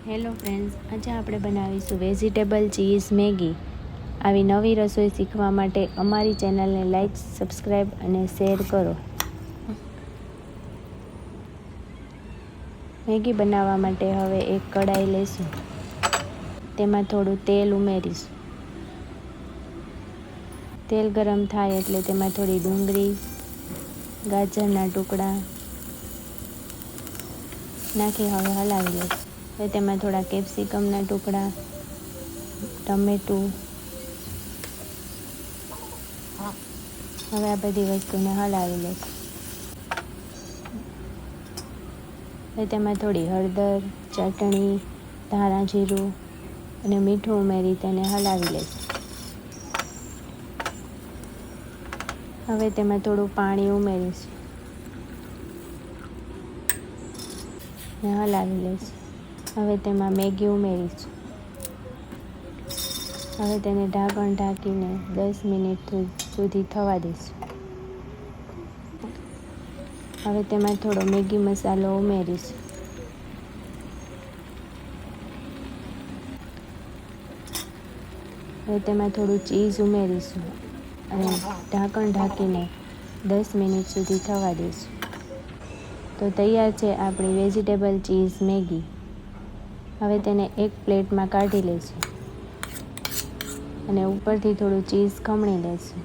Hello friends, આજે આપણે બનાવીશું વેજીટેબલ ચીઝ મેગી. આવી નવી રસોઈ શીખવા માટે અમારી ચેનલને લાઈક, સબસ્ક્રાઈબ અને શેર કરો. મેગી બનાવવા માટે હવે એક કઢાઈ લઈશું. તેમાં થોડું તેલ ઉમેરીશું. તેલ ગરમ થાય એટલે તેમાં થોડી ડુંગળી, ગાજરના ટુકડા નાખી હવે હલાવી લઈશું. હવે તેમાં થોડા કેપ્સિકમના ટુકડા, ટમેટું. હવે આ બધી વસ્તુને હલાવી લઈશું. હવે તેમાં થોડી હળદર, ચટણી, ધાણા જીરું અને મીઠું ઉમેરી તેને હલાવી લઈશું. હવે તેમાં થોડું પાણી ઉમેરીશું અને હલાવી લઈશું. હવે તેમાં મેગી ઉમેરીશું. હવે તેને ઢાંકણ ઢાંકીને 10 મિનિટ સુધી થવા દઈશું. હવે તેમાં થોડો મેગી મસાલો ઉમેરીશું. હવે તેમાં થોડું ચીઝ ઉમેરીશું અને ઢાંકણ ઢાંકીને 10 મિનિટ સુધી થવા દઈશું. તો તૈયાર છે આપણી વેજીટેબલ ચીઝ મેગી. હવે તેને એક પ્લેટમાં કાઢી લઈશું અને ઉપરથી થોડું ચીઝ ખમણી લઈશું.